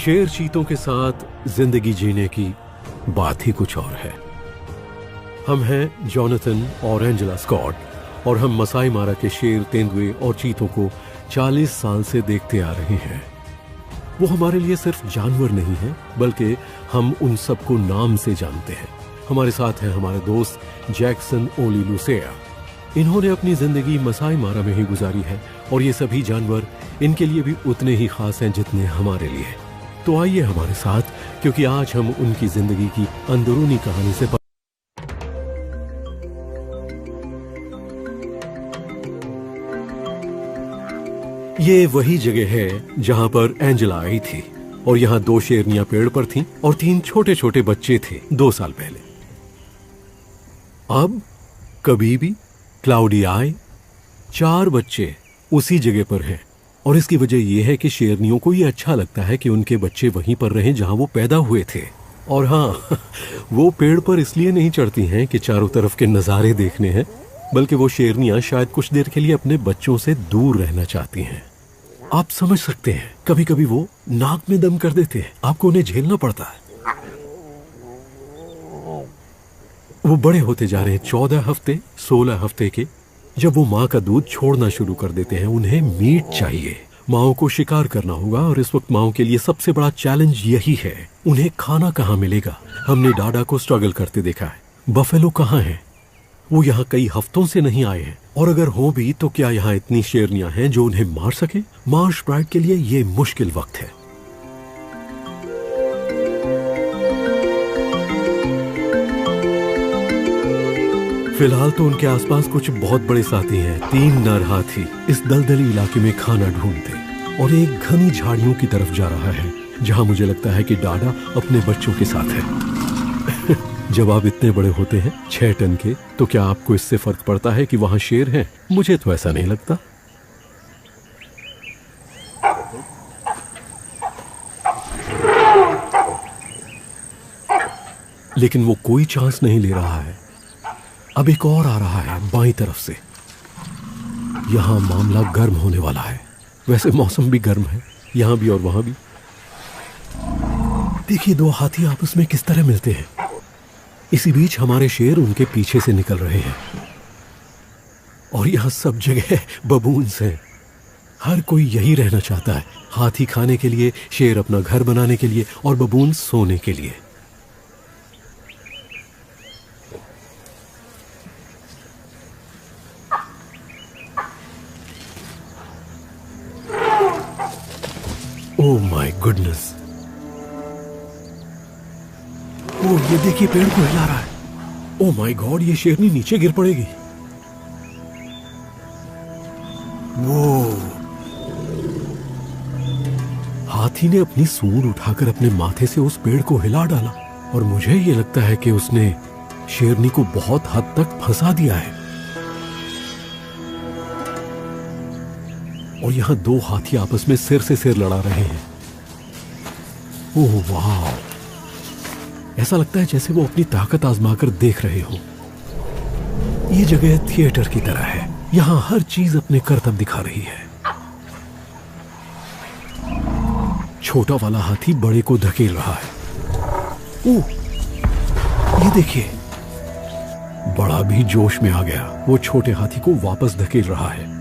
शेर चीतों के साथ जिंदगी जीने की बात ही कुछ और है। हम हैं जोनाथन और एंजेला स्कॉट और हम मसाई मारा के शेर, तेंदुए और चीतों को 40 साल से देखते आ रहे हैं। वो हमारे लिए सिर्फ जानवर नहीं है, बल्कि हम उन सबको नाम से जानते हैं। हमारे साथ हैं हमारे दोस्त जैक्सन ओली लुसेया। इन्होंने अपनी जिंदगी मसाई मारा में ही गुजारी है और ये सभी जानवर इनके लिए भी उतने ही खास हैं जितने हमारे लिए। तो आइए हमारे साथ, क्योंकि आज हम उनकी जिंदगी की अंदरूनी कहानी से ये वही जगह है जहां पर एंजेला आई थी और यहां 2 शेरनियां पेड़ पर थीं और 3 छोटे छोटे बच्चे थे 2 साल पहले। अब कभी भी क्लाउडी आए 4 बच्चे उसी जगह पर हैं और इसकी वजह यह है कि शेरनियों को यह अच्छा लगता है कि उनके बच्चे वहीं पर रहें जहां वो पैदा हुए थे। और हाँ, वो पेड़ पर इसलिए नहीं चढ़ती हैं कि चारों तरफ के नज़ारे देखने हैं, बल्कि वो शेरनियां शायद कुछ देर के लिए अपने बच्चों से दूर रहना चाहती हैं। आप समझ सकते हैं, कभी कभी वो नाक में दम कर देते हैं, आपको उन्हें झेलना पड़ता है। वो बड़े होते जा रहे हैं, 14 हफ्ते 16 हफ्ते के। जब वो माँ का दूध छोड़ना शुरू कर देते हैं, उन्हें मीट चाहिए। माओ को शिकार करना होगा और इस वक्त माओ के लिए सबसे बड़ा चैलेंज यही है, उन्हें खाना कहाँ मिलेगा। हमने डाडा को स्ट्रगल करते देखा है। बफेलो कहाँ है? वो यहाँ कई हफ्तों से नहीं आए हैं, और अगर हो भी तो क्या यहाँ इतनी शेरनियां हैं जो उन्हें मार सके? मार्श ब्राइड के लिए ये मुश्किल वक्त है। फिलहाल तो उनके आसपास कुछ बहुत बड़े साथी हैं। 3 नर हाथी इस दलदली इलाके में खाना ढूंढते और एक घनी झाड़ियों की तरफ जा रहा है जहां मुझे लगता है कि डाडा अपने बच्चों के साथ है। जब आप इतने बड़े होते हैं 6 टन के, तो क्या आपको इससे फर्क पड़ता है कि वहां शेर हैं? मुझे तो ऐसा नहीं लगता। लेकिन वो कोई चांस नहीं ले रहा है। अब एक और आ रहा है बाईं तरफ से। यहां मामला गर्म होने वाला है। वैसे मौसम भी गर्म है, यहां भी और वहां भी। देखिए 2 हाथी आपस में किस तरह मिलते हैं। इसी बीच हमारे शेर उनके पीछे से निकल रहे हैं और यहां सब जगह बबून्स हैं। हर कोई यही रहना चाहता है, हाथी खाने के लिए, शेर अपना घर बनाने के लिए और बबून्स सोने के लिए। ओह माय गुडनेस, ओह ये देखिए पेड़ को हिला रहा है। ओह माय गॉड, ये शेरनी नीचे गिर पड़ेगी। वो हाथी ने अपनी सूंड उठाकर अपने माथे से उस पेड़ को हिला डाला और मुझे ये लगता है कि उसने शेरनी को बहुत हद तक फंसा दिया है। और यहां 2 हाथी आपस में सिर से सिर लड़ा रहे हैं। ओह वाह, ऐसा लगता है जैसे वो अपनी ताकत आजमाकर देख रहे हो। ये जगह थिएटर की तरह है, यहां हर चीज अपने करतब दिखा रही है। छोटा वाला हाथी बड़े को धकेल रहा है। ओह ये देखिए, बड़ा भी जोश में आ गया, वो छोटे हाथी को वापस धकेल रहा है।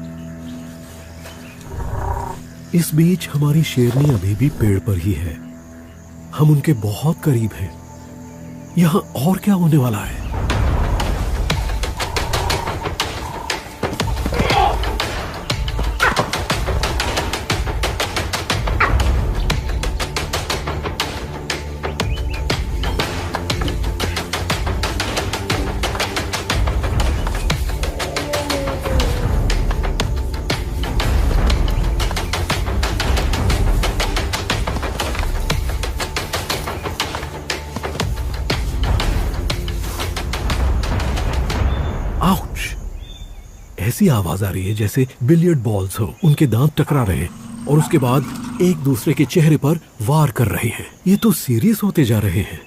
इस बीच हमारी शेरनी अभी भी पेड़ पर ही है। हम उनके बहुत करीब हैं। यहां और क्या होने वाला है? ऐसी आवाज आ रही है जैसे बिलियर्ड बॉल्स हो, उनके दांत टकरा रहे हैं और उसके बाद एक दूसरे के चेहरे पर वार कर रहे हैं। ये तो सीरियस होते जा रहे हैं।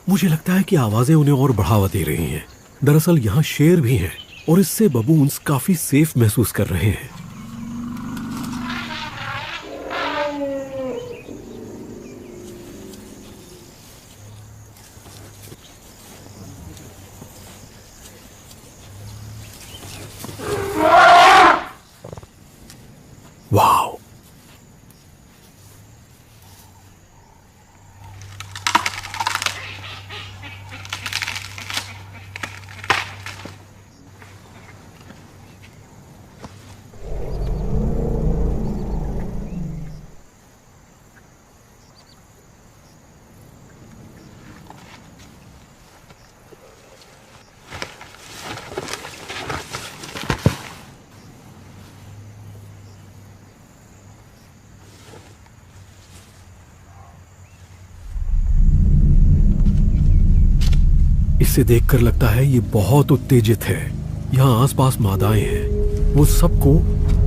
मुझे लगता है कि आवाजें उन्हें और बढ़ावा दे रही हैं। दरअसल यहाँ शेर भी हैं और इससे बबून्स काफी सेफ महसूस कर रहे हैं। वाह, इसे देखकर लगता है ये बहुत उत्तेजित है। यहाँ आसपास मादाएं हैं। वो सबको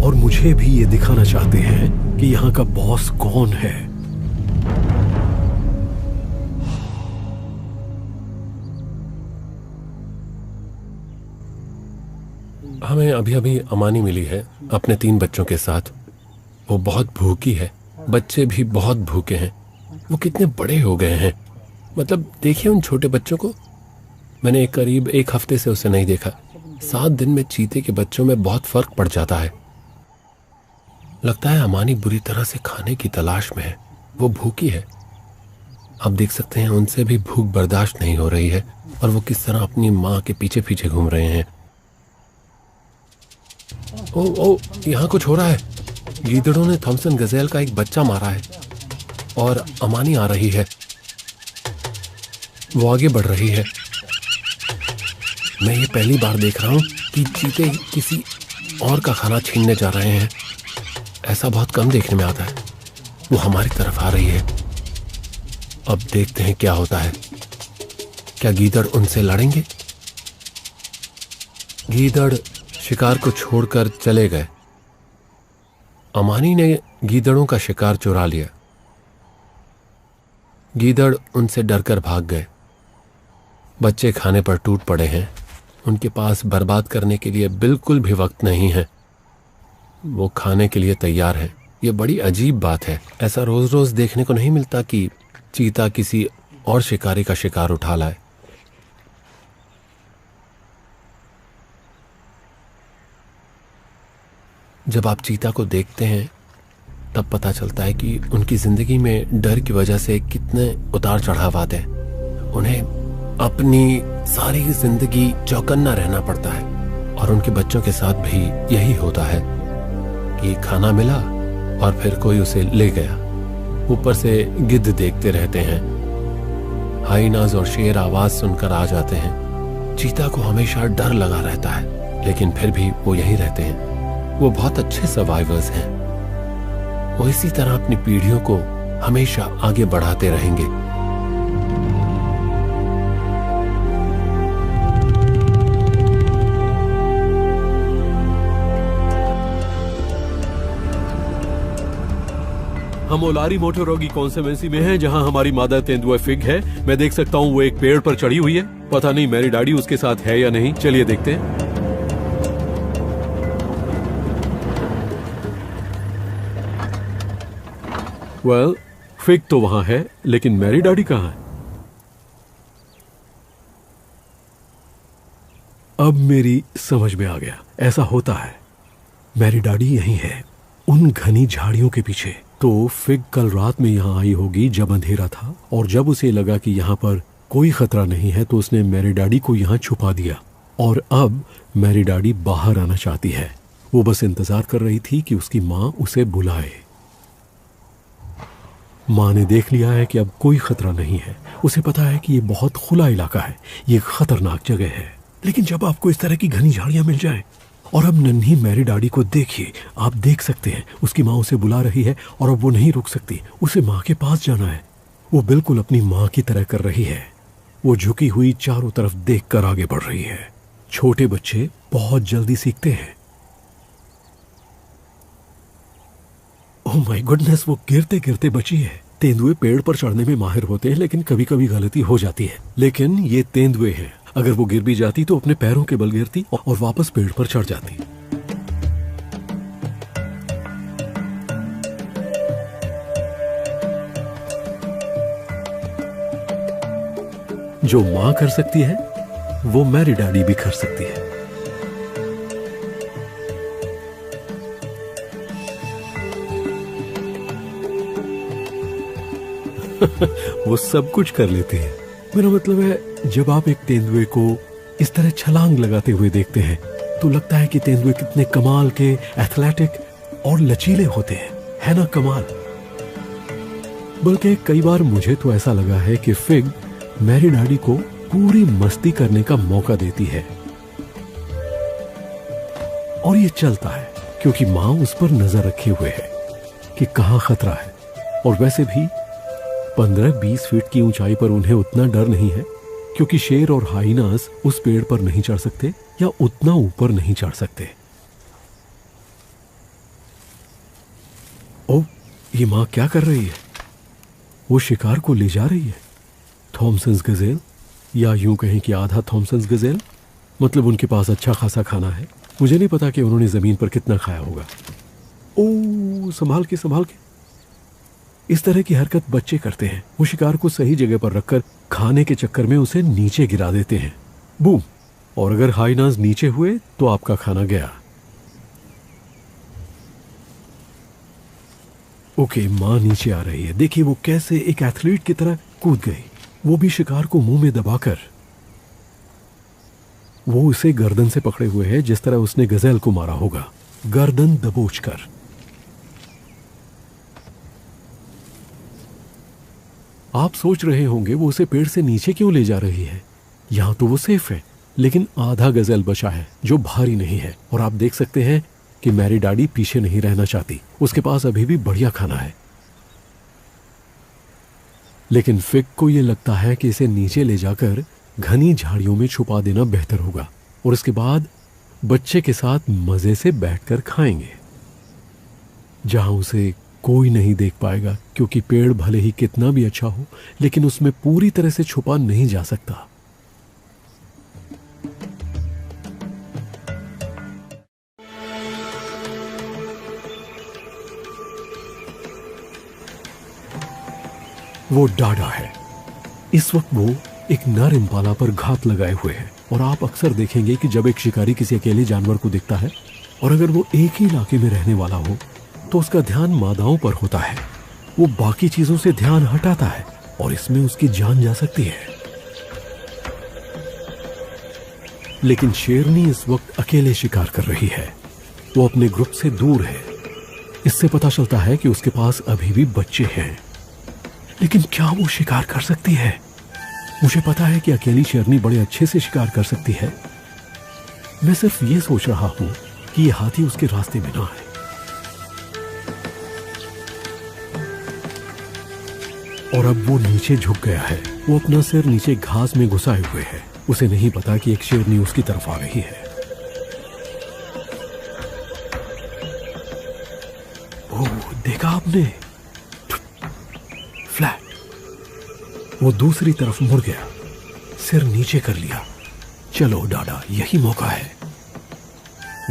और मुझे भी ये दिखाना चाहते हैं कि यहाँ का बॉस कौन है। हमें अभी अभी अमानी मिली है अपने 3 बच्चों के साथ। वो बहुत भूखी है, बच्चे भी बहुत भूखे हैं। वो कितने बड़े हो गए हैं, मतलब देखिए उन छोटे बच्चों को। मैंने करीब 1 हफ्ते से उसे नहीं देखा। 7 दिन में चीते के बच्चों में बहुत फर्क पड़ जाता है। लगता है अमानी बुरी तरह से खाने की तलाश में है। वो भूखी है। आप देख सकते हैं उनसे भी भूख बर्दाश्त नहीं हो रही है और वो किस तरह अपनी माँ के पीछे पीछे घूम रहे हैं। ओ, यहाँ कुछ हो रहा है। गीदड़ों ने थॉमसन गजेल का एक बच्चा मारा है और अमानी आ रही है। वो आगे बढ़ रही है। मैं ये पहली बार देख रहा हूँ कि चीते किसी और का खाना छीनने जा रहे हैं। ऐसा बहुत कम देखने में आता है। वो हमारी तरफ आ रही है। अब देखते हैं क्या होता है। क्या गीदड़ उनसे लड़ेंगे? गीदड़ शिकार को छोड़कर चले गए। अमानी ने गीदड़ों का शिकार चुरा लिया। गीदड़ उनसे डरकर भाग गए। बच्चे खाने पर टूट पड़े हैं। उनके पास बर्बाद करने के लिए बिल्कुल भी वक्त नहीं है। वो खाने के लिए तैयार हैं। ये बड़ी अजीब बात है। ऐसा रोज रोज देखने को नहीं मिलता कि चीता किसी और शिकारी का शिकार उठा लाए। जब आप चीता को देखते हैं तब पता चलता है कि उनकी जिंदगी में डर की वजह से कितने उतार चढ़ाव आते हैं। उन्हें अपनी सारी जिंदगी चौकन्ना रहना पड़ता है और उनके बच्चों के साथ भी यही होता है कि खाना मिला और फिर कोई उसे ले गया। ऊपर से गिद्ध देखते रहते हैं। हाइनाज और शेर आवाज सुनकर आ जाते हैं। चीता को हमेशा डर लगा रहता है, लेकिन फिर भी वो यहीं रहते हैं। वो बहुत अच्छे सर्वाइवर्स हैं। वो इसी तरह अपनी पीढ़ियों को हमेशा आगे बढ़ाते रहेंगे। हम ओलारी मोटोरोगी कॉन्स्टिट्यूएंसी में हैं, जहां हमारी मादा तेंदुआ फिग है। मैं देख सकता हूं वो एक पेड़ पर चढ़ी हुई है। पता नहीं मेरी डैडी उसके साथ है या नहीं। चलिए देखते हैं। वेल, फिग तो वहां है, लेकिन मेरी डैडी कहां है? अब मेरी समझ में आ गया। ऐसा होता है, मेरी डैडी यहीं है, उन घनी झाड़ियों के पीछे। तो फिग कल रात में यहाँ आई होगी जब अंधेरा था, और जब उसे लगा कि यहाँ पर कोई खतरा नहीं है तो उसने मेरी डैडी को यहाँ छुपा दिया। और अब मेरी डैडी बाहर आना चाहती है। वो बस इंतजार कर रही थी कि उसकी माँ उसे बुलाए। माँ ने देख लिया है कि अब कोई खतरा नहीं है। उसे पता है कि ये बहुत खुला इलाका है, ये खतरनाक जगह है। लेकिन जब आपको इस तरह की घनी झाड़ियां मिल जाएं, और अब नन्ही मेरी डैडी को देखिए, आप देख सकते हैं उसकी माँ उसे बुला रही है और अब वो नहीं रुक सकती। उसे माँ के पास जाना है। वो बिल्कुल अपनी माँ की तरह कर रही है। वो झुकी हुई चारों तरफ देखकर आगे बढ़ रही है। छोटे बच्चे बहुत जल्दी सीखते हैं। ओह माय गुडनेस, वो गिरते गिरते बची है। तेंदुए पेड़ पर चढ़ने में माहिर होते हैं, लेकिन कभी कभी गलती हो जाती है। लेकिन ये तेंदुए हैं, अगर वो गिर भी जाती तो अपने पैरों के बल गिरती और वापस पेड़ पर चढ़ जाती। जो मां कर सकती है वो मेरी डैडी भी कर सकती है। वो सब कुछ कर लेते हैं। मेरा मतलब है, जब आप एक तेंदुए को इस तरह छलांग लगाते हुए देखते हैं तो लगता है कि तेंदुए कितने कमाल के एथलेटिक और लचीले होते हैं, है ना कमाल। बल्कि कई बार मुझे तो ऐसा लगा है कि फिग मैरी डैडी को पूरी मस्ती करने का मौका देती है, और ये चलता है क्योंकि माँ उस पर नजर रखे हुए है कि कहां खतरा है। और वैसे भी 15-20 फीट की ऊंचाई पर उन्हें उतना डर नहीं है, क्योंकि शेर और हाइनास उस पेड़ पर नहीं चढ़ सकते या उतना ऊपर नहीं चढ़ सकते। ओ, ये माँ क्या कर रही है? वो शिकार को ले जा रही है। थॉमसन्स गजेल, या यूं कहें कि आधा थॉमसन्स गजेल। मतलब उनके पास अच्छा खासा खाना है। मुझे नहीं पता कि उन्होंने जमीन पर कितना खाया होगा। ओ, संभाल के संभाल के। इस तरह की हरकत बच्चे करते हैं। वो शिकार को सही जगह पर रखकर खाने के चक्कर में उसे नीचे गिरा देते हैं। बूम! और अगर हाइनास नीचे हुए तो आपका खाना गया। ओके, माँ नीचे आ रही है। देखिए वो कैसे एक एथलीट की तरह कूद गई, वो भी शिकार को मुंह में दबाकर। वो उसे गर्दन से पकड़े हुए है, जिस तरह उसने गजेल को मारा होगा, गर्दन दबोचकर। आप सोच रहे होंगे वो उसे पेड़ से नीचे क्यों ले जा रही है? यहां तो वो सेफ है, लेकिन आधा गजेल बचा है जो भारी नहीं है। और आप देख सकते हैं कि मैरी डैडी पीछे नहीं रहना चाहती। उसके पास अभी भी बढ़िया खाना है। लेकिन फिग को यह लगता है कि इसे नीचे ले जाकर घनी झाड़ियों में छुपा देना बेहतर होगा, और इसके बाद बच्चे के साथ मजे से बैठकर खाएंगे, जहां उसे कोई नहीं देख पाएगा, क्योंकि पेड़ भले ही कितना भी अच्छा हो, लेकिन उसमें पूरी तरह से छुपा नहीं जा सकता। वो डाडा है। इस वक्त वो एक नर इम्पाला पर घात लगाए हुए है। और आप अक्सर देखेंगे कि जब एक शिकारी किसी अकेले जानवर को देखता है, और अगर वो एक ही इलाके में रहने वाला हो, तो उसका ध्यान मादाओं पर होता है। वो बाकी चीजों से ध्यान हटाता है, और इसमें उसकी जान जा सकती है। लेकिन शेरनी इस वक्त अकेले शिकार कर रही है। वो अपने ग्रुप से दूर है। इससे पता चलता है कि उसके पास अभी भी बच्चे हैं। लेकिन क्या वो शिकार कर सकती है? मुझे पता है कि अकेली शेरनी बड़े अच्छे से शिकार कर सकती है। मैं सिर्फ ये सोच रहा हूं कि ये हाथी उसके रास्ते में ना आए। और अब वो नीचे झुक गया है। वो अपना सिर नीचे घास में घुसाए हुए है। उसे नहीं पता कि एक शेरनी उसकी तरफ आ रही है। ओह, देखा आपने? फ्लैट। वो दूसरी तरफ मुड़ गया, सिर नीचे कर लिया। चलो डाडा, यही मौका है।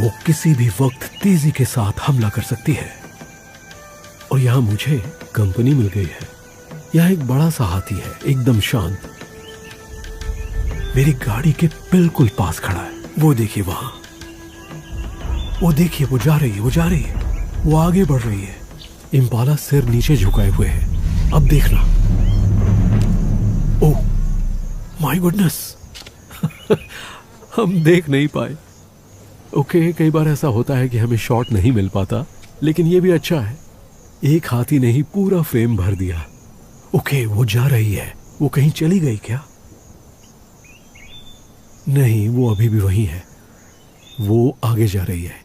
वो किसी भी वक्त तेजी के साथ हमला कर सकती है। और यहां मुझे कंपनी मिल गई है। यह एक बड़ा सा हाथी है, एकदम शांत। मेरी गाड़ी के बिल्कुल पास खड़ा है। वो देखिए वहां, वो देखिए, वो जा रही है, वो जा रही है, वो आगे बढ़ रही है। इम्पाला सिर नीचे झुकाए हुए है। अब देखना। ओह माय गुडनेस, हम देख नहीं पाए। ओके, कई बार ऐसा होता है कि हमें शॉट नहीं मिल पाता, लेकिन ये भी अच्छा है। एक हाथी ने ही पूरा फ्रेम भर दिया। ओके, वो जा रही है। वो कहीं चली गई क्या? नहीं, वो अभी भी वही है। वो आगे जा रही है।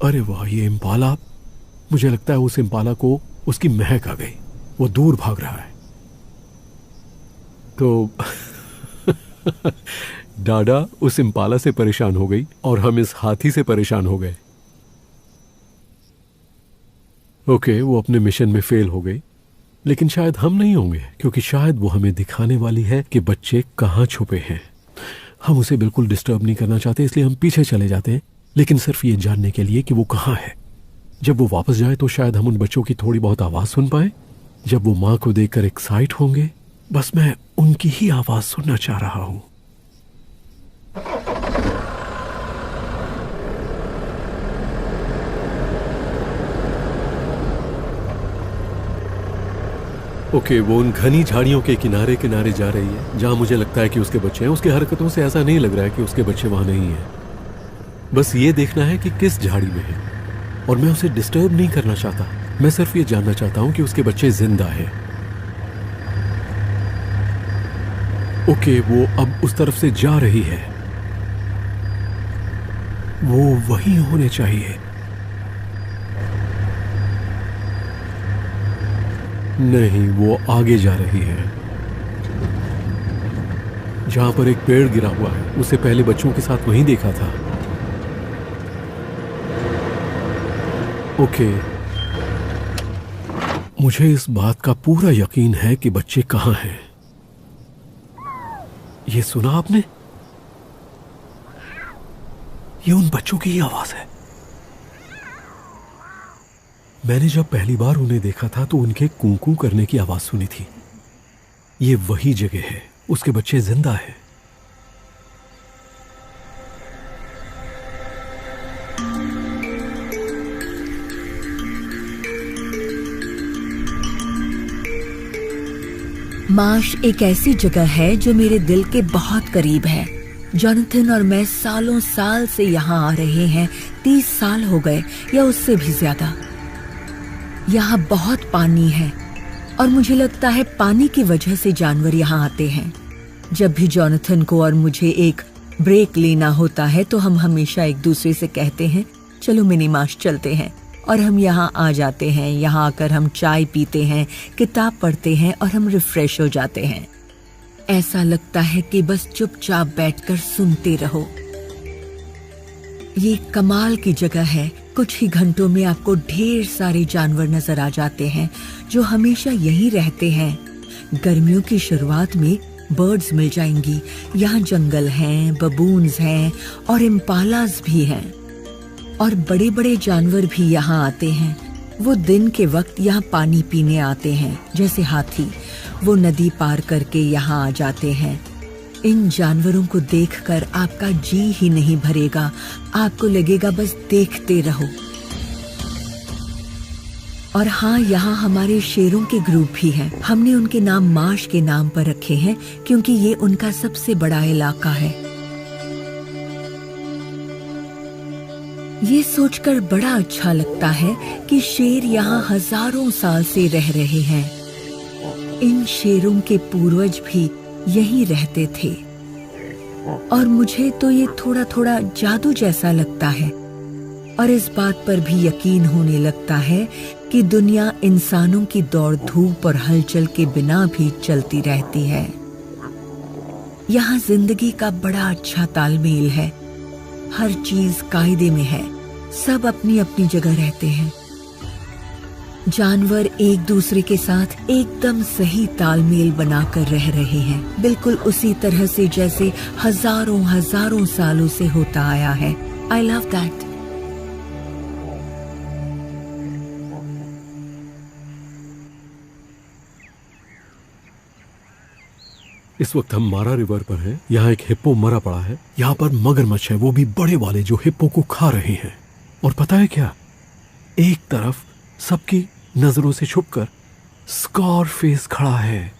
अरे वाह, ये इम्पाला, मुझे लगता है उस इम्पाला को उसकी महक आ गई। वो दूर भाग रहा है। तो डाडा उस इम्पाला से परेशान हो गई और हम इस हाथी से परेशान हो गए। ओके, वो अपने मिशन में फेल हो गई, लेकिन शायद हम नहीं होंगे, क्योंकि शायद वो हमें दिखाने वाली है कि बच्चे कहाँ छुपे हैं। हम उसे बिल्कुल डिस्टर्ब नहीं करना चाहते, इसलिए हम पीछे चले जाते हैं, लेकिन सिर्फ ये जानने के लिए कि वो कहाँ है। जब वो वापस जाए तो शायद हम उन बच्चों की थोड़ी बहुत आवाज सुन पाए। जब वो माँ को देखकर एक्साइट होंगे, बस मैं उनकी ही आवाज सुनना चाह रहा हूं। ओके, वो उन घनी झाड़ियों के किनारे किनारे जा रही है जहां मुझे लगता है कि उसके बच्चे हैं। उसकी हरकतों से ऐसा नहीं लग रहा है कि उसके बच्चे वहां नहीं हैं। बस ये देखना है कि किस झाड़ी में है, और मैं उसे डिस्टर्ब नहीं करना चाहता। मैं सिर्फ ये जानना चाहता हूं कि उसके बच्चे जिंदा हैं। ओके, वो अब उस तरफ से जा रही है। वो वहीं होने चाहिए। नहीं, वो आगे जा रही है जहां पर एक पेड़ गिरा हुआ है। उसे पहले बच्चों के साथ वहीं देखा था। ओके, मुझे इस बात का पूरा यकीन है कि बच्चे कहां हैं। ये सुना आपने? ये उन बच्चों की ही आवाज है। मैंने जब पहली बार उन्हें देखा था तो उनके कूं-कूं करने की आवाज सुनी थी। ये वही जगह है। उसके बच्चे जिंदा हैं। मार्श एक ऐसी जगह है जो मेरे दिल के बहुत करीब है। जॉनथन और मैं सालों साल से यहाँ आ रहे हैं। 30 साल हो गए या उससे भी ज्यादा। यहाँ बहुत पानी है और मुझे लगता है पानी की वजह से जानवर यहाँ आते हैं। जब भी जॉनथन को और मुझे एक ब्रेक लेना होता है तो हम हमेशा एक दूसरे से कहते हैं, चलो मिनी मार्श चलते हैं, और हम यहाँ आ जाते हैं। यहाँ आकर हम चाय पीते हैं, किताब पढ़ते हैं और हम रिफ्रेश हो जाते हैं। ऐसा लगता है कि बस चुपचाप बैठकर सुनते रहो। ये कमाल की जगह है। कुछ ही घंटों में आपको ढेर सारे जानवर नजर आ जाते हैं जो हमेशा यहीं रहते हैं। गर्मियों की शुरुआत में बर्ड्स मिल जाएंगी। यहाँ जंगल हैं, बबून्स हैं और इम्पालास भी हैं। और बड़े बड़े जानवर भी यहाँ आते हैं। वो दिन के वक्त यहाँ पानी पीने आते हैं, जैसे हाथी। वो नदी पार करके यहाँ आ जाते हैं। इन जानवरों को देखकर आपका जी ही नहीं भरेगा। आपको लगेगा बस देखते रहो। और हाँ, यहाँ हमारे शेरों के ग्रुप भी हैं। हमने उनके नाम मार्श के नाम पर रखे हैं क्योंकि ये उनका सबसे बड़ा इलाका है। ये सोचकर बड़ा अच्छा लगता है कि शेर यहाँ हजारों साल से रह रहे हैं। इन शेरों के पूर्वज भी यहीं रहते थे। और मुझे तो ये थोड़ा थोड़ा जादू जैसा लगता है। और इस बात पर भी यकीन होने लगता है कि दुनिया इंसानों की दौड़ धूप और हलचल के बिना भी चलती रहती है। यहाँ जिंदगी का बड़ा अच्छा तालमेल है। हर चीज कायदे में है। सब अपनी अपनी जगह रहते हैं। जानवर एक दूसरे के साथ एकदम सही तालमेल बनाकर रह रहे हैं, बिल्कुल उसी तरह से जैसे हजारों हजारों सालों से होता आया है। I love that. इस वक्त हम मारा रिवर पर हैं। यहाँ एक हिप्पो मरा पड़ा है। यहाँ पर मगरमच्छ है, वो भी बड़े वाले, जो हिप्पो को खा रहे हैं। और पता है क्या, एक तरफ सबकी नजरों से छुपकर स्कारफेस खड़ा है,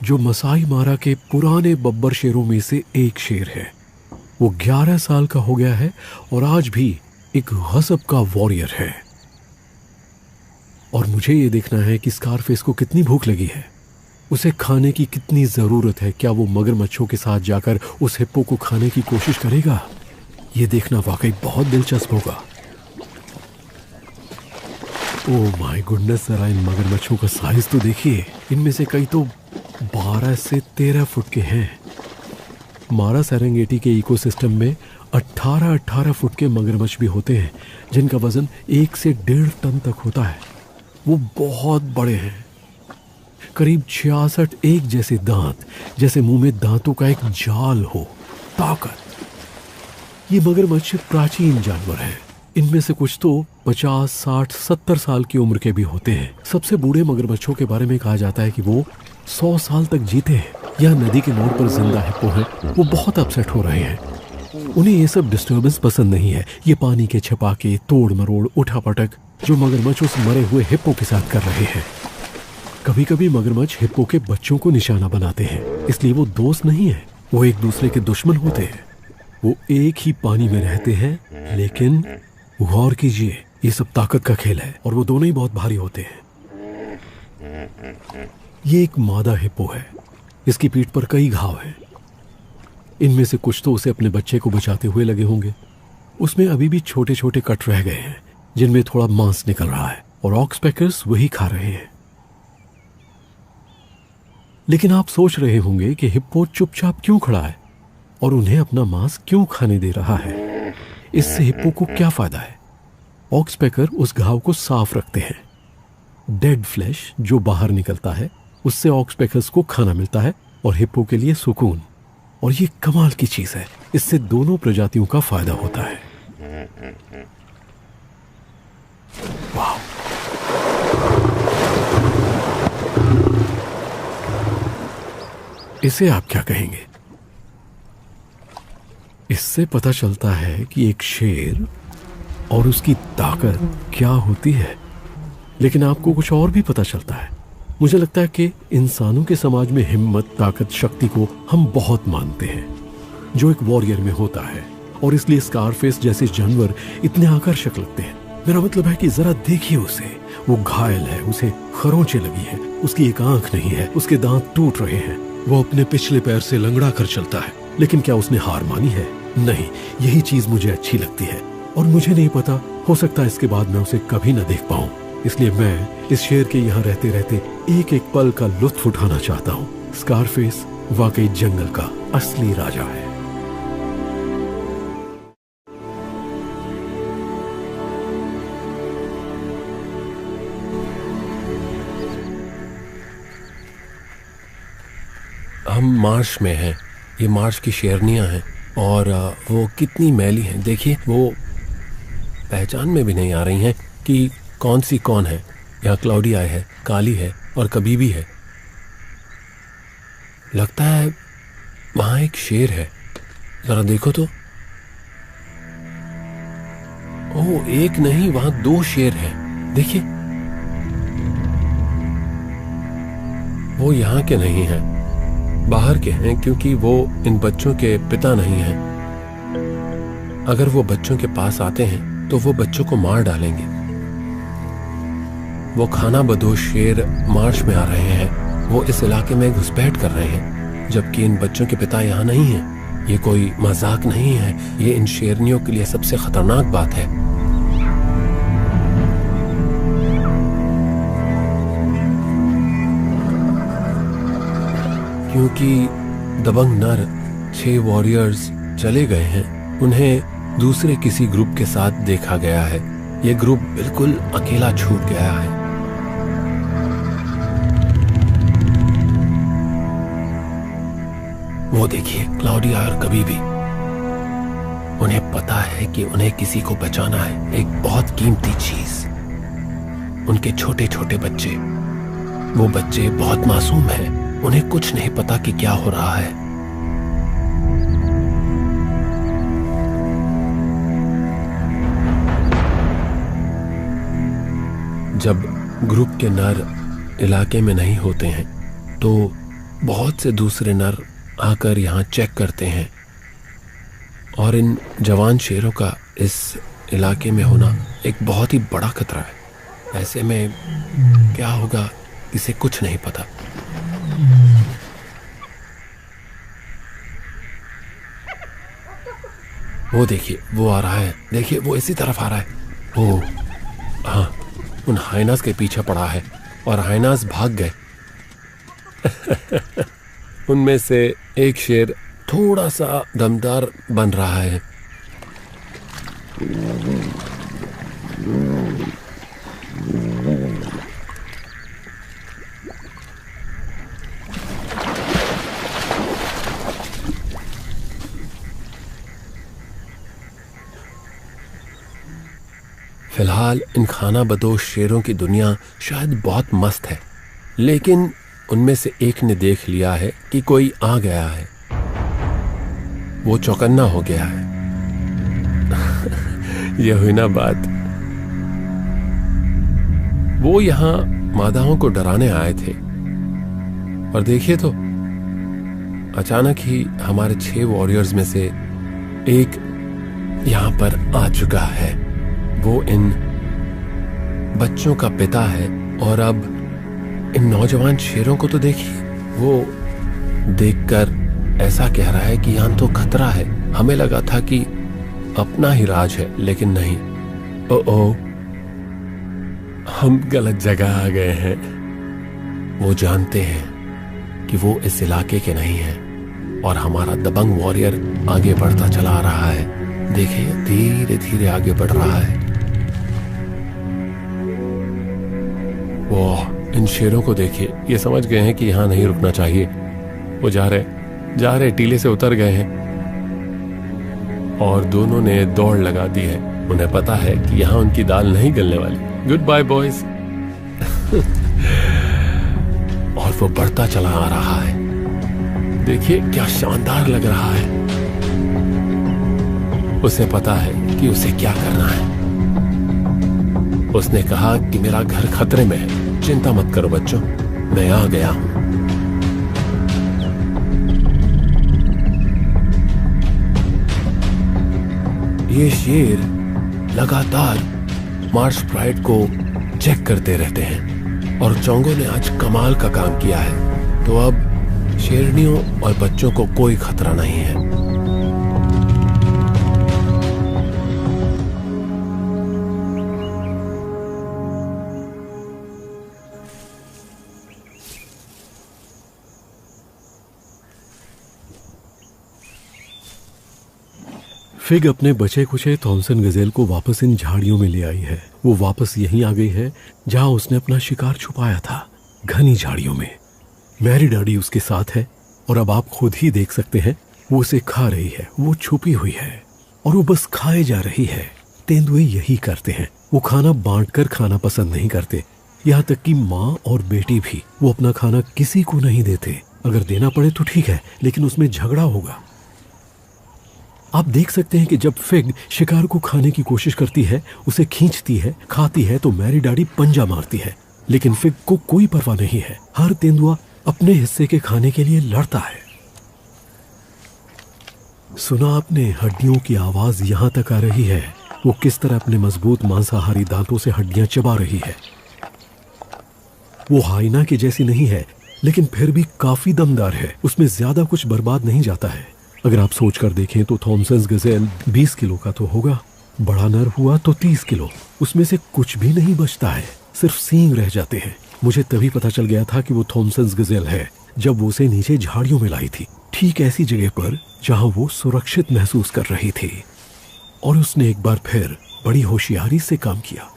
जो मसाई मारा के पुराने बब्बर शेरों में से एक शेर है। वो 11 साल का हो गया है और आज भी एक गजब का वॉरियर है। और मुझे ये देखना है कि स्कारफेस को कितनी भूख लगी है, उसे खाने की कितनी जरूरत है। क्या वो मगरमच्छों के साथ जाकर उस हिप्पो को खाने की कोशिश करेगा? ये देखना वाकई बहुत दिलचस्प होगा। ओह माय गुडनेस, जरा इन मगरमच्छों का साइज तो देखिए। इनमें से कई तो 12 से 13 फुट के हैं। मारा सेरेंगेटी के इकोसिस्टम में 18 फुट के मगरमच्छ भी होते हैं, जिनका वजन 1 से 1.5 टन तक होता है। वो बहुत बड़े हैं, करीब 66 एक जैसे दांत, जैसे मुंह में दांतों का एक जाल हो। ताकत। ये मगरमच्छ प्राचीन जानवर हैं। इनमें से कुछ तो 50, 60, 70 साल की उम्र के भी होते हैं। सबसे बूढ़े मगरमच्छों के बारे में कहा जाता है कि वो 100 साल तक जीते हैं। यह नदी के मोड़ पर जिंदा हिप्पो है। वो बहुत अपसेट हो रहे हैं। उन्हें ये सब डिस्टर्बेंस पसंद नहीं है। ये पानी के छपाके, तोड़ मरोड़, उठा पटक जो मगरमच्छ उस मरे हुए हिप्पो के साथ कर रहे हैं। कभी कभी मगरमच्छ हिप्पो के बच्चों को निशाना बनाते हैं, इसलिए वो दोस्त नहीं है, वो एक दूसरे के दुश्मन होते हैं। वो एक ही पानी में रहते हैं, लेकिन गौर कीजिए, ये सब ताकत का खेल है और वो दोनों ही बहुत भारी होते हैं। ये एक मादा हिप्पो है, इसकी पीठ पर कई घाव हैं। इनमें से कुछ तो उसे अपने बच्चे को बचाते हुए लगे होंगे। उसमें अभी भी छोटे छोटे कट रह गए हैं जिनमें थोड़ा मांस निकल रहा है और ऑक्सपेकर्स वही खा रहे हैं। लेकिन आप सोच रहे होंगे कि हिप्पो चुपचाप क्यों खड़ा है और उन्हें अपना मांस क्यों खाने दे रहा है। इससे हिप्पो को क्या फायदा है? ऑक्सपेकर उस घाव को साफ रखते हैं। डेड फ्लैश जो बाहर निकलता है उससे ऑक्सपेकर्स को खाना मिलता है और हिप्पो के लिए सुकून। और ये कमाल की चीज है, इससे दोनों प्रजातियों का फायदा होता है। वाह! इसे आप क्या कहेंगे? इससे पता चलता है कि एक शेर और उसकी ताकत क्या होती है। लेकिन आपको कुछ और भी पता चलता है। मुझे लगता है कि इंसानों के समाज में हिम्मत, ताकत, शक्ति को हम बहुत मानते हैं, जो एक वॉरियर में होता है, और इसलिए स्कारफेस जैसे जानवर इतने आकर्षक लगते हैं। मेरा मतलब है कि जरा देखिए उसे, वो घायल है, उसे खरोंचें लगी हैं, उसकी एक आंख नहीं है, उसके दांत टूट रहे हैं, वो अपने पिछले पैर से लंगड़ा कर चलता है। लेकिन क्या उसने हार मानी है? नहीं, यही चीज मुझे अच्छी लगती है और मुझे नहीं पता, हो सकता है इसके बाद मैं उसे कभी न देख पाऊं। इसलिए मैं इस शेर के यहाँ रहते रहते एक एक पल का लुत्फ उठाना चाहता हूँ। स्कारफेस वाकई जंगल का असली राजा है। हम मार्श में हैं। ये मार्श की शेरनियां हैं और वो कितनी मैली हैं। देखिए, वो पहचान में भी नहीं आ रही हैं कि कौन सी कौन है। यहाँ क्लाउडी आई है, काली है और कबीबी है। लगता है वहां एक शेर है, जरा देखो तो। ओह, एक नहीं, वहां 2 शेर हैं। देखिए, वो यहाँ के नहीं हैं, बाहर के हैं, क्योंकि वो इन बच्चों के पिता नहीं हैं। अगर वो बच्चों के पास आते हैं तो वो बच्चों को मार डालेंगे। वो खाना बदोश शेर मार्श में आ रहे हैं। वो इस इलाके में घुसपैठ कर रहे हैं, जबकि इन बच्चों के पिता यहाँ नहीं हैं। ये कोई मजाक नहीं है, ये इन शेरनियों के लिए सबसे खतरनाक बात है। क्योंकि दबंग नर 6 वॉरियर्स चले गए हैं, उन्हें दूसरे किसी ग्रुप के साथ देखा गया है। ये ग्रुप बिल्कुल अकेला छूट गया है। वो देखिए, क्लाउडिया और कबीबी, उन्हें पता है कि उन्हें किसी को बचाना है, एक बहुत कीमती चीज। उनके छोटे छोटे बच्चे, वो बच्चे बहुत मासूम हैं, उन्हें कुछ नहीं पता कि क्या हो रहा है। जब ग्रुप के नर इलाके में नहीं होते हैं तो बहुत से दूसरे नर आकर यहाँ चेक करते हैं, और इन जवान शेरों का इस इलाके में होना एक बहुत ही बड़ा खतरा है। ऐसे में क्या होगा इसे कुछ नहीं पता। वो देखिए, वो आ रहा है, देखिए वो इसी तरफ आ रहा है। ओ हाँ, उन हाइनास के पीछे पड़ा है और हाइनास भाग गए। उनमें से एक शेर थोड़ा सा दमदार बन रहा है। फिलहाल इन खाना बदोश शेरों की दुनिया शायद बहुत मस्त है, लेकिन उनमें से एक ने देख लिया है कि कोई आ गया है। वो चौकन्ना हो गया है। ये हुई ना बात। वो यहाँ मादाओं को डराने आए थे। और देखिए तो अचानक ही हमारे 6 वॉरियर्स में से एक यहां पर आ चुका है। वो इन बच्चों का पिता है। और अब इन नौजवान शेरों को तो देखिए, वो देखकर ऐसा कह रहा है कि यहां तो खतरा है। हमें लगा था कि अपना ही राज है, लेकिन नहीं। ओ हम गलत जगह आ गए हैं। वो जानते हैं कि वो इस इलाके के नहीं हैं और हमारा दबंग वॉरियर आगे बढ़ता चला रहा है। देखिए धीरे धीरे आगे बढ़ रहा है। वो इन शेरों को देखिए, ये समझ गए हैं कि यहां नहीं रुकना चाहिए। वो जा रहे टीले से उतर गए हैं और दोनों ने दौड़ लगा दी है। उन्हें पता है कि यहां उनकी दाल नहीं गलने वाली। Good bye boys. और वो बढ़ता चला आ रहा है। देखिए क्या शानदार लग रहा है। उसे पता है कि उसे क्या करना है। उसने कहा कि मेरा घर खतरे में है, चिंता मत करो बच्चों, मैं आ गया हूं। ये शेर लगातार मार्श प्राइड को चेक करते रहते हैं और चोंगो ने आज कमाल का काम किया है। तो अब शेरनियों और बच्चों को कोई खतरा नहीं है। फिग अपने बचे कुचे थॉमसन गजेल को वापस इन झाड़ियों में ले आई है। वो वापस यहीं आ गई है जहां उसने अपना शिकार छुपाया था, घनी झाड़ियों में। मैरी डैडी उसके साथ है और अब आप खुद ही देख सकते हैं वो उसे खा रही है। वो छुपी हुई है और वो बस खाए जा रही है। तेंदुए यही करते हैं, वो खाना बांटकर खाना पसंद नहीं करते। यहाँ तक कि माँ और बेटी भी। वो अपना खाना किसी को नहीं देते। अगर देना पड़े तो ठीक है, लेकिन उसमें झगड़ा होगा। आप देख सकते हैं कि जब फिग शिकार को खाने की कोशिश करती है, उसे खींचती है, खाती है, तो मैरी डैडी पंजा मारती है। लेकिन फिग को कोई परवाह नहीं है। हर तेंदुआ अपने हिस्से के खाने के लिए लड़ता है। सुना आपने हड्डियों की आवाज यहां तक आ रही है। वो किस तरह अपने मजबूत मांसाहारी दांतों से हड्डियां चबा रही है। वो हाइना की जैसी नहीं है, लेकिन फिर भी काफी दमदार है। उसमें ज्यादा कुछ बर्बाद नहीं जाता है। अगर आप सोच कर देखें तो थॉमसन गजेल 20 किलो का तो होगा। बड़ा नर हुआ तो 30 किलो। उसमें से कुछ भी नहीं बचता है, सिर्फ सींग रह जाते हैं। मुझे तभी पता चल गया था कि वो थॉमसन गजेल है जब वो उसे नीचे झाड़ियों में लाई थी, ठीक ऐसी जगह पर जहां वो सुरक्षित महसूस कर रही थी। और उसने एक बार फिर बड़ी होशियारी से काम किया।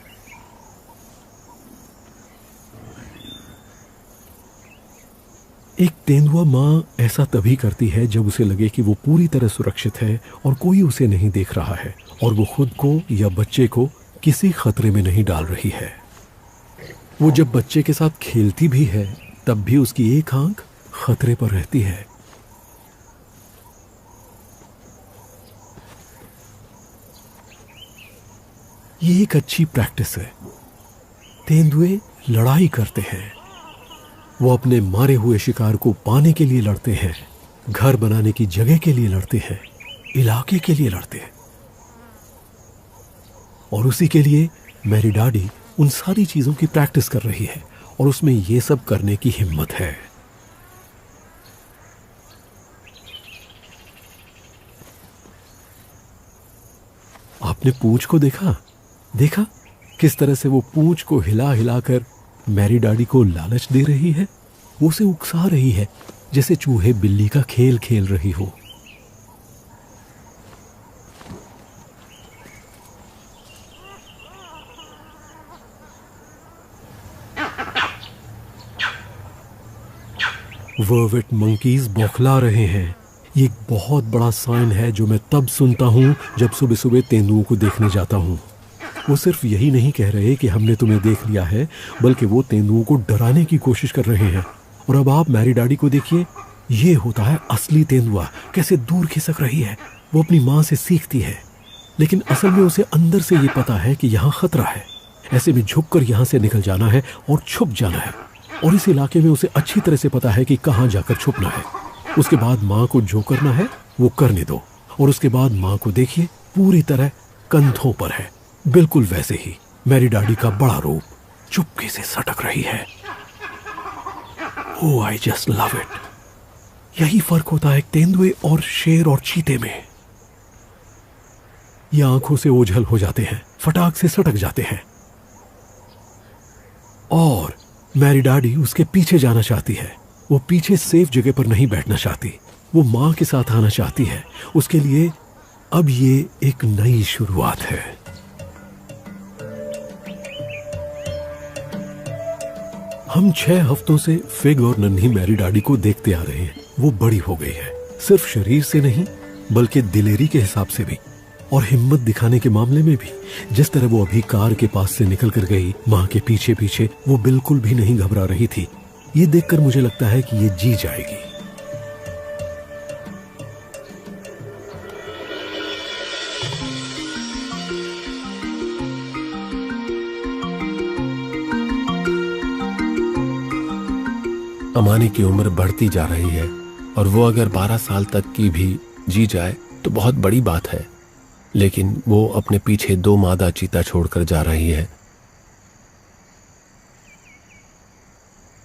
एक तेंदुआ माँ ऐसा तभी करती है जब उसे लगे कि वो पूरी तरह सुरक्षित है और कोई उसे नहीं देख रहा है और वो खुद को या बच्चे को किसी खतरे में नहीं डाल रही है। वो जब बच्चे के साथ खेलती भी है तब भी उसकी एक आंख खतरे पर रहती है। ये एक अच्छी प्रैक्टिस है। तेंदुए लड़ाई करते हैं। वो अपने मारे हुए शिकार को पाने के लिए लड़ते हैं, घर बनाने की जगह के लिए लड़ते हैं, इलाके के लिए लड़ते हैं। और उसी के लिए मैरी डैडी उन सारी चीजों की प्रैक्टिस कर रही है और उसमें ये सब करने की हिम्मत है। आपने पूंछ को देखा किस तरह से वो पूंछ को हिला हिलाकर मैरी डैडी को लालच दे रही है। वो उसे उकसा रही है जैसे चूहे बिल्ली का खेल खेल रही हो। वर्वेट मंकीज बौखला रहे हैं। ये एक बहुत बड़ा साइन है जो मैं तब सुनता हूं जब सुबह सुबह तेंदुओं को देखने जाता हूं। वो सिर्फ यही नहीं कह रहे कि हमने तुम्हें देख लिया है, बल्कि वो तेंदुओं को डराने की कोशिश कर रहे हैं। और अब आप मैरी डैडी को देखिए, ये होता है असली तेंदुआ, कैसे दूर खिसक रही है। वो अपनी माँ से सीखती है, लेकिन असल में उसे अंदर से ये पता है कि यहाँ खतरा है। ऐसे में झुककर यहाँ से निकल जाना है और छुप जाना है। और इस इलाके में उसे अच्छी तरह से पता है कि कहाँ जाकर छुपना है। उसके बाद माँ को जो करना है वो करने दो। और उसके बाद माँ को देखिए, पूरी तरह कंधों पर है, बिल्कुल वैसे ही मेरी डैडी का बड़ा रूप चुपके से सटक रही है। ओह, आई जस्ट लव इट। यही फर्क होता है तेंदुए और शेर और चीते में। ये आंखों से ओझल हो जाते हैं, फटाक से सटक जाते हैं। और मेरी डैडी उसके पीछे जाना चाहती है। वो पीछे सेफ जगह पर नहीं बैठना चाहती, वो मां के साथ आना चाहती है। उसके लिए अब ये एक नई शुरुआत है। हम 6 हफ्तों से फिग और नन्ही मेरी डैडी को देखते आ रहे हैं। वो बड़ी हो गई है, सिर्फ शरीर से नहीं बल्कि दिलेरी के हिसाब से भी और हिम्मत दिखाने के मामले में भी। जिस तरह वो अभी कार के पास से निकल कर गई माँ के पीछे पीछे, वो बिल्कुल भी नहीं घबरा रही थी। ये देखकर मुझे लगता है कि ये जी जाएगी। अमानी की उम्र बढ़ती जा रही है और वो अगर 12 साल तक की भी जी जाए तो बहुत बड़ी बात है। लेकिन वो अपने पीछे 2 मादा चीता छोड़कर जा रही है।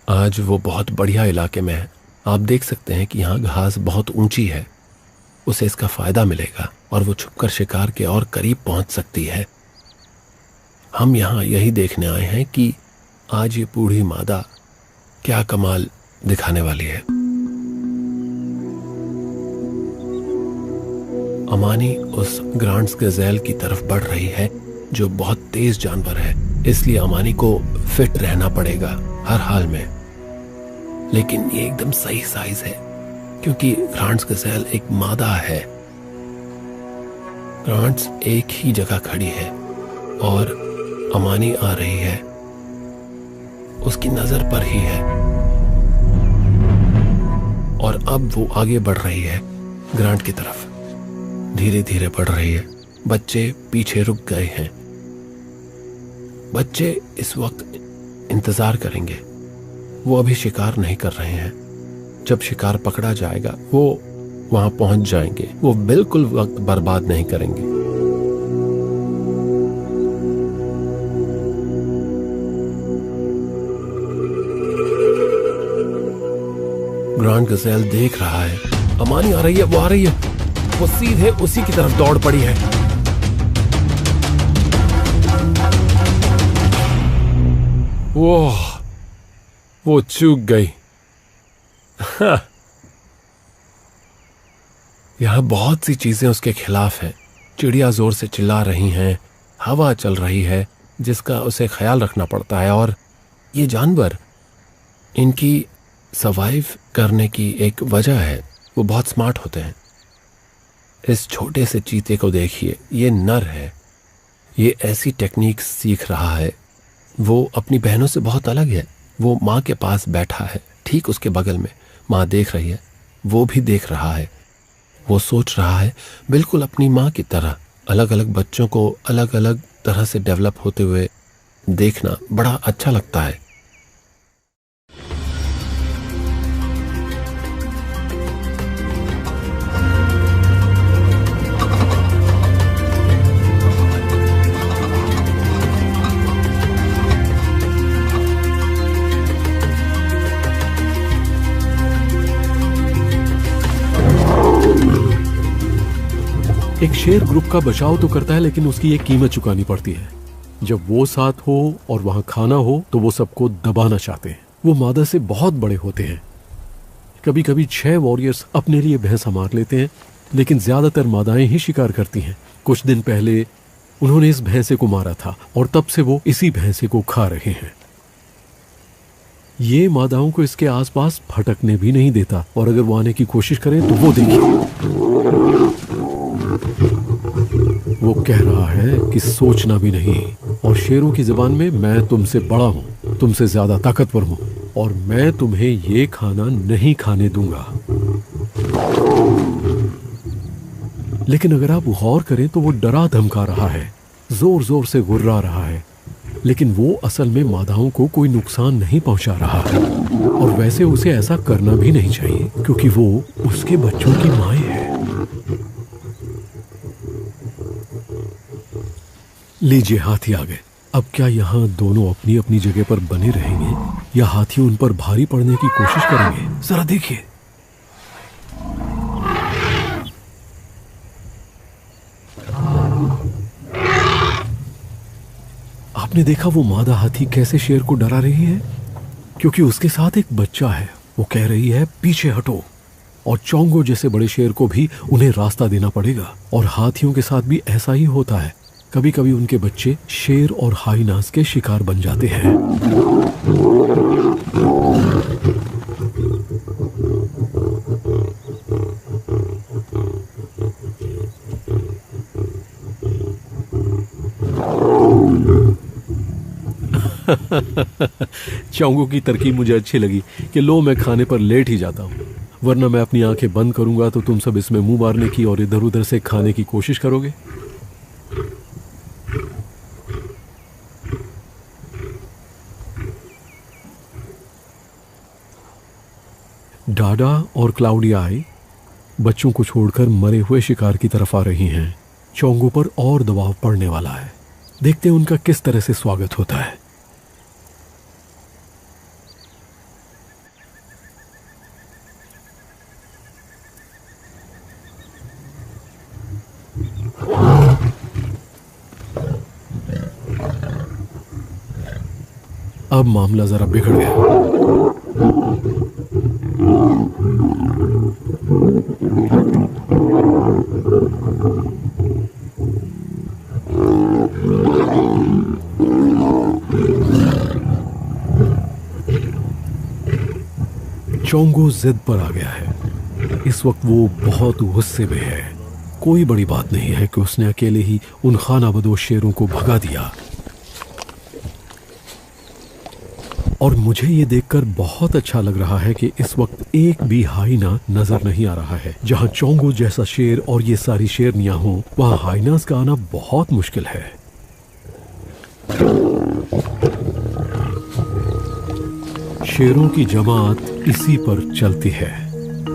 आज वो बहुत बढ़िया इलाके में है। आप देख सकते हैं कि यहाँ घास बहुत ऊंची है। उसे इसका फायदा मिलेगा और वो छुपकर शिकार के और करीब पहुंच सकती है। हम यहाँ यही देखने आए हैं कि आज ये बूढ़ी मादा क्या कमाल दिखाने वाली है। अमानी उस ग्रांड्स गज़ेल की तरफ बढ़ रही है जो बहुत तेज जानवर है, इसलिए अमानी को फिट रहना पड़ेगा हर हाल में। लेकिन ये एकदम सही साइज है क्योंकि ग्रांड्स गज़ेल एक मादा है। ग्रांड्स एक ही जगह खड़ी है और अमानी आ रही है, उसकी नजर पर ही है। और अब वो आगे बढ़ रही है ग्रांड की तरफ, धीरे धीरे बढ़ रही है। बच्चे पीछे रुक गए हैं। बच्चे इस वक्त इंतजार करेंगे। वो अभी शिकार नहीं कर रहे हैं। जब शिकार पकड़ा जाएगा वो वहां पहुंच जाएंगे। वो बिल्कुल वक्त बर्बाद नहीं करेंगे। ग्रांड गज़ेल देख रहा है अमानी आ रही है, वो आ रही है। वो सीधे उसी की तरफ दौड़ पड़ी है। वो चूक गई। यहां बहुत सी चीजें उसके खिलाफ हैं। चिड़िया जोर से चिल्ला रही हैं, हवा चल रही है जिसका उसे ख्याल रखना पड़ता है। और ये जानवर, इनकी सर्वाइव करने की एक वजह है, वो बहुत स्मार्ट होते हैं। इस छोटे से चीते को देखिए, ये नर है। ये ऐसी टेक्निक सीख रहा है। वो अपनी बहनों से बहुत अलग है। वो माँ के पास बैठा है, ठीक उसके बगल में। माँ देख रही है, वो भी देख रहा है। वो सोच रहा है बिल्कुल अपनी माँ की तरह। अलग अलग बच्चों को अलग अलग तरह से डेवलप होते हुए देखना बड़ा अच्छा लगता है। एक शेर ग्रुप का बचाव तो करता है लेकिन उसकी एक कीमत चुकानी पड़ती है। जब वो साथ हो और वहां खाना हो तो वो सबको दबाना चाहते हैं। वो मादा से बहुत बड़े होते हैं। कभी कभी 6 वॉरियर्स अपने लिए भैंसा मार लेते हैं, लेकिन ज्यादातर मादाएं ही शिकार करती हैं। कुछ दिन पहले उन्होंने इस भैंसे को मारा था और तब से वो इसी भैंसे को खा रहे हैं। ये मादाओं को इसके आसपास फटकने भी नहीं देता और अगर वो आने की कोशिश करें तो वो देखिए, वो कह रहा है कि सोचना भी नहीं। और शेरों की जुबान में मैं तुमसे बड़ा हूं, तुमसे ज्यादा ताकतवर हूं और मैं तुम्हें ये खाना नहीं खाने दूंगा। लेकिन अगर आप गौर करें तो वो डरा धमका रहा है, जोर जोर से गुर्रा रहा है। लेकिन वो असल में मादाओं को कोई नुकसान नहीं पहुंचा रहा है, और वैसे उसे ऐसा करना भी नहीं चाहिए क्योंकि वो उसके बच्चों की माँ है। लीजिए, हाथी आ गए। अब क्या यहाँ दोनों अपनी अपनी जगह पर बने रहेंगे या हाथी उन पर भारी पड़ने की कोशिश करेंगे? जरा देखिए। आपने देखा वो मादा हाथी कैसे शेर को डरा रही है, क्योंकि उसके साथ एक बच्चा है। वो कह रही है पीछे हटो, और चोंगो जैसे बड़े शेर को भी उन्हें रास्ता देना पड़ेगा। और हाथियों के साथ भी ऐसा ही होता है, कभी कभी उनके बच्चे शेर और हाइनास के शिकार बन जाते हैं। चोंगो की तरकीब मुझे अच्छी लगी कि लो मैं खाने पर लेट ही जाता हूँ, वरना मैं अपनी आंखें बंद करूंगा तो तुम सब इसमें मुंह मारने की और इधर उधर से खाने की कोशिश करोगे। डाडा और क्लाउडी आई बच्चों को छोड़कर मरे हुए शिकार की तरफ आ रही हैं। चोंगो पर और दबाव पड़ने वाला है। देखते हैं उनका किस तरह से स्वागत होता है। अब मामला जरा बिगड़ गया। चोंगो जिद पर आ गया है। इस वक्त वो बहुत गुस्से में है। कोई बड़ी बात नहीं है कि उसने अकेले ही उन खानाबदोश शेरों को भगा दिया। और मुझे ये देखकर बहुत अच्छा लग रहा है कि इस वक्त एक भी हाइना नजर नहीं आ रहा है। जहां चोंगो जैसा शेर और ये सारी शेरनियां हों, वहां हाइनास का आना बहुत मुश्किल है। शेरों की जमात इसी पर चलती है।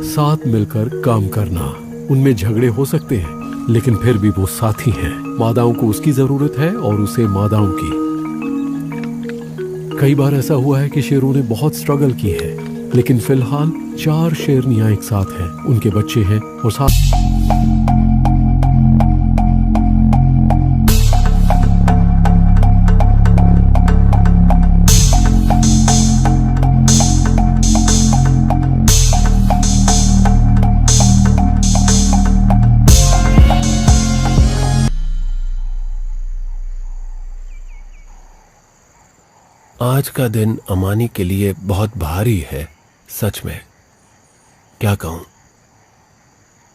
साथ मिलकर काम करना। उनमें झगड़े हो सकते हैं, लेकिन फिर भी वो साथी हैं। मादाओं को उसकी जरूरत है और उसे मादाओं की। कई बार ऐसा हुआ है कि शेरों ने बहुत स्ट्रगल की है, लेकिन फिलहाल 4 शेरनियां एक साथ हैं, उनके बच्चे हैं और साथ। आज का दिन अमानी के लिए बहुत भारी है। सच में क्या कहूं,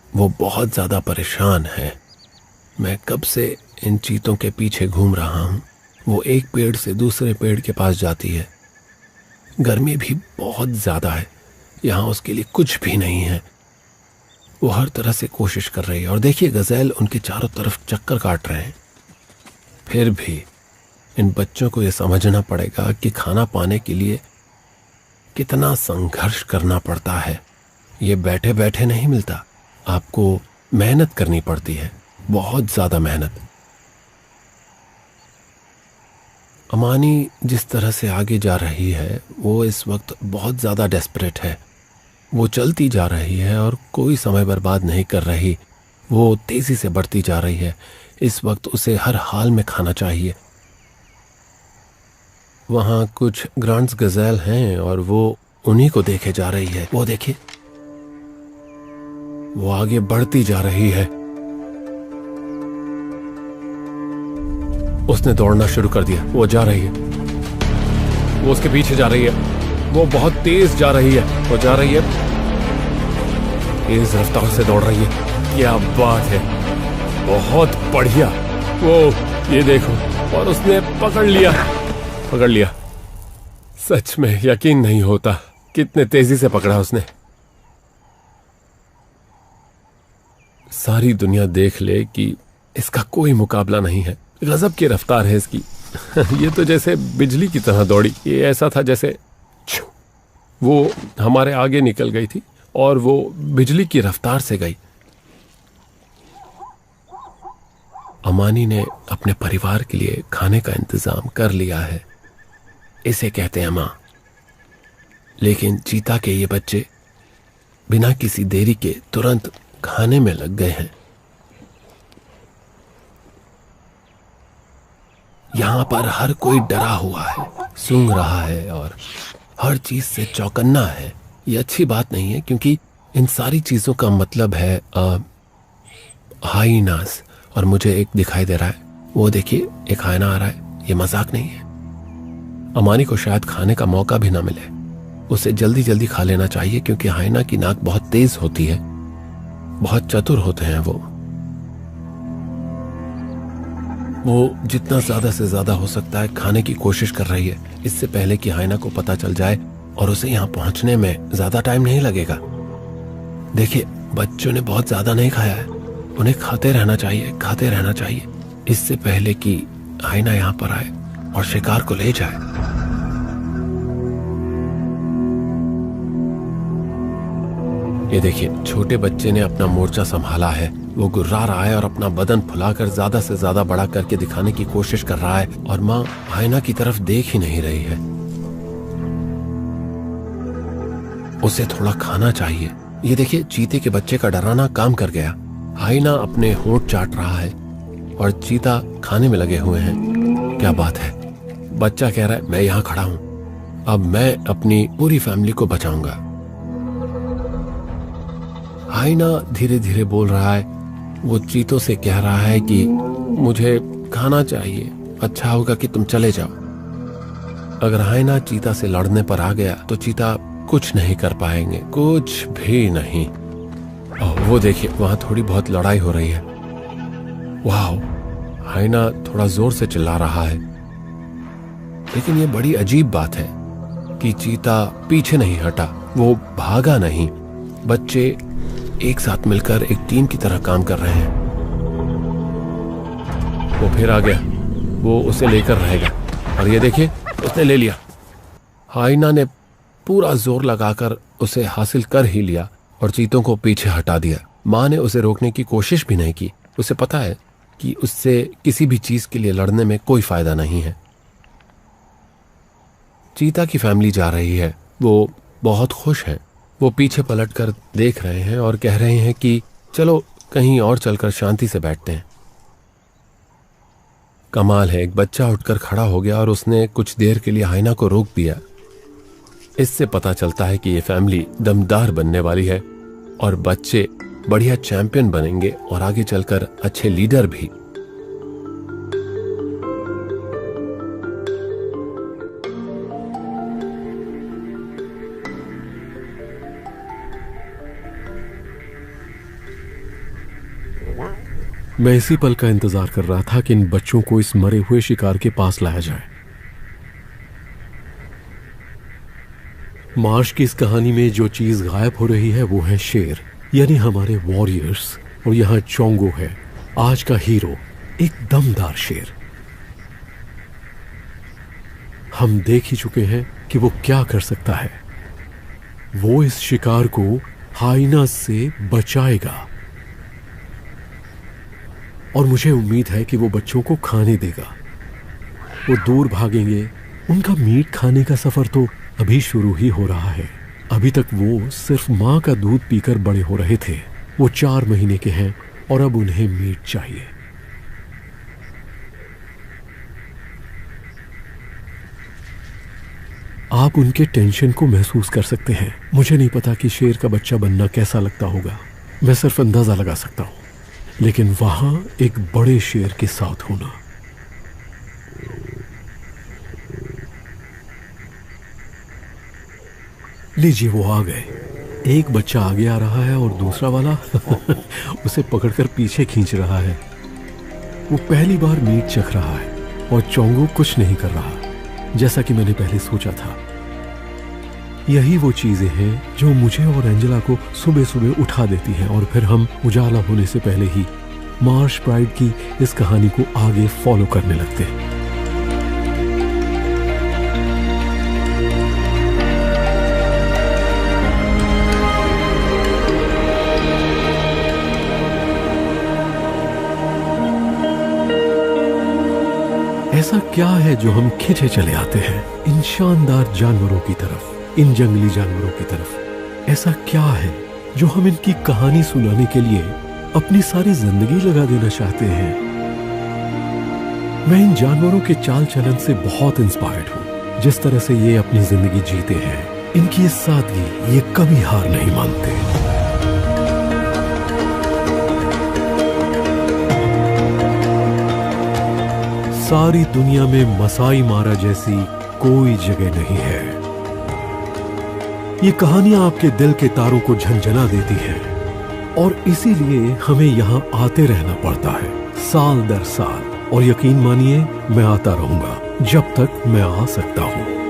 वो बहुत ज्यादा परेशान है। मैं कब से इन चीतों के पीछे घूम रहा हूं। वो एक पेड़ से दूसरे पेड़ के पास जाती है। गर्मी भी बहुत ज्यादा है, यहां उसके लिए कुछ भी नहीं है। वो हर तरह से कोशिश कर रही है, और देखिए गज़ेल उनके चारों तरफ चक्कर काट रहे हैं। फिर भी इन बच्चों को यह समझना पड़ेगा कि खाना पाने के लिए कितना संघर्ष करना पड़ता है। ये बैठे बैठे नहीं मिलता, आपको मेहनत करनी पड़ती है, बहुत ज्यादा मेहनत। अमानी जिस तरह से आगे जा रही है, वो इस वक्त बहुत ज्यादा डेस्परेट है। वो चलती जा रही है और कोई समय बर्बाद नहीं कर रही। वो तेजी से बढ़ती जा रही है। इस वक्त उसे हर हाल में खाना चाहिए। वहां कुछ ग्रांट्स गज़ेल हैं और वो उन्हीं को देखे जा रही है। वो देखिए, वो आगे बढ़ती जा रही है। उसने दौड़ना शुरू कर दिया। वो जा रही है, वो उसके पीछे जा रही है। वो बहुत तेज जा रही है। वो जा रही है, तेज रफ्तार से दौड़ रही है। क्या बात है, बहुत बढ़िया। वो ये देखो, और उसने पकड़ लिया। सच में यकीन नहीं होता कितने तेजी से पकड़ा उसने। सारी दुनिया देख ले कि इसका कोई मुकाबला नहीं है। गजब की रफ्तार है इसकी। ये तो जैसे बिजली की तरह दौड़ी। ये ऐसा था जैसे वो हमारे आगे निकल गई थी और वो बिजली की रफ्तार से गई। अमानी ने अपने परिवार के लिए खाने का इंतजाम कर लिया है, इसे कहते हैं मां। लेकिन चीता के ये बच्चे बिना किसी देरी के तुरंत खाने में लग गए हैं। यहां पर हर कोई डरा हुआ है, सूंघ रहा है और हर चीज से चौकन्ना है। ये अच्छी बात नहीं है, क्योंकि इन सारी चीजों का मतलब है हाइनास। और मुझे एक दिखाई दे रहा है, वो देखिए एक हाइना आ रहा है। ये मजाक नहीं है। अमानी को शायद खाने का मौका भी ना मिले। उसे जल्दी जल्दी खा लेना चाहिए, क्योंकि हाइना की नाक बहुत तेज होती है, बहुत चतुर होते हैं वो जितना ज्यादा से ज्यादा हो सकता है खाने की कोशिश कर रही है, इससे पहले कि हाइना को पता चल जाए। और उसे यहाँ पहुंचने में ज्यादा टाइम नहीं लगेगा। देखिए बच्चों ने बहुत ज्यादा नहीं खाया है, उन्हें खाते रहना चाहिए, खाते रहना चाहिए, इससे पहले कि हाइना यहाँ पर आए और शिकार को ले जाए। ये देखिए छोटे बच्चे ने अपना मोर्चा संभाला है। वो गुर्रा रहा है और अपना बदन फुलाकर ज्यादा से ज्यादा बड़ा करके दिखाने की कोशिश कर रहा है। और माँ हाइना की तरफ देख ही नहीं रही है। उसे थोड़ा खाना चाहिए। ये देखिए चीते के बच्चे का डराना काम कर गया। हाइना अपने होंठ चाट रहा है और चीता खाने में लगे हुए हैं। क्या बात है, बच्चा कह रहा है मैं यहाँ खड़ा हूं, अब मैं अपनी पूरी फैमिली को बचाऊंगा। हाइना धीरे धीरे बोल रहा है। वो चीतों से कह रहा है कि मुझे खाना चाहिए, अच्छा होगा कि तुम चले जाओ। अगर हाइना चीता से लड़ने पर आ गया तो चीता कुछ नहीं कर पाएंगे, कुछ भी नहीं। वो देखिए वहां थोड़ी बहुत लड़ाई हो रही है। वाह, हाइना थोड़ा जोर से चिल्ला रहा है। लेकिन ये बड़ी अजीब बात है कि चीता पीछे नहीं हटा, वो भागा नहीं। बच्चे एक साथ मिलकर एक टीम की तरह काम कर रहे हैं। वो फिर आ गया, वो उसे लेकर रहेगा। और ये देखिए उसने ले लिया। हाइना ने पूरा जोर लगाकर उसे हासिल कर ही लिया और चीतों को पीछे हटा दिया। माँ ने उसे रोकने की कोशिश भी नहीं की। उसे पता है कि उससे किसी भी चीज के लिए लड़ने में कोई फायदा नहीं है। चीता की फैमिली जा रही है, वो बहुत खुश है। वो पीछे पलटकर देख रहे हैं और कह रहे हैं कि चलो कहीं और चलकर शांति से बैठते हैं। कमाल है, एक बच्चा उठकर खड़ा हो गया और उसने कुछ देर के लिए हाइना को रोक दिया। इससे पता चलता है कि ये फैमिली दमदार बनने वाली है और बच्चे बढ़िया चैंपियन बनेंगे और आगे चलकर अच्छे लीडर भी। मैं इसी पल का इंतजार कर रहा था कि इन बच्चों को इस मरे हुए शिकार के पास लाया जाए। मार्श की इस कहानी में जो चीज गायब हो रही है वो है शेर, यानी हमारे वॉरियर्स। और यहाँ चोंगो है आज का हीरो, एक दमदार शेर। हम देख ही चुके हैं कि वो क्या कर सकता है। वो इस शिकार को हाइना से बचाएगा और मुझे उम्मीद है कि वो बच्चों को खाने देगा। वो दूर भागेंगे। उनका मीट खाने का सफर तो अभी शुरू ही हो रहा है। अभी तक वो सिर्फ माँ का दूध पीकर बड़े हो रहे थे। वो 4 महीने के हैं और अब उन्हें मीट चाहिए। आप उनके टेंशन को महसूस कर सकते हैं। मुझे नहीं पता कि शेर का बच्चा बनना कैसा लगता होगा, मैं सिर्फ अंदाजा लगा सकता हूं। लेकिन वहां एक बड़े शेर के साथ होना, लीजिए वो आ गए। एक बच्चा आगे आ रहा है और दूसरा वाला उसे पकड़कर पीछे खींच रहा है। वो पहली बार मीट चख रहा है और चोंगो कुछ नहीं कर रहा, जैसा कि मैंने पहले सोचा था। यही वो चीजें हैं जो मुझे और एंजेला को सुबह सुबह उठा देती हैं और फिर हम उजाला होने से पहले ही मार्श प्राइड की इस कहानी को आगे फॉलो करने लगते हैं। क्या है जो हम खिंचे चले आते हैं इन शानदार जानवरों की तरफ, इन जंगली जानवरों की तरफ? ऐसा क्या है जो हम इनकी कहानी सुनाने के लिए अपनी सारी जिंदगी लगा देना चाहते हैं? मैं इन जानवरों के चाल चलन से बहुत इंस्पायर्ड हूँ। जिस तरह से ये अपनी जिंदगी जीते हैं, इनकी ये सादगी, ये कभी हार नहीं मानते। सारी दुनिया में मसाई मारा जैसी कोई जगह नहीं है। ये कहानियां आपके दिल के तारों को झंझना देती हैं और इसीलिए हमें यहां आते रहना पड़ता है साल दर साल। और यकीन मानिए, मैं आता रहूंगा जब तक मैं आ सकता हूं।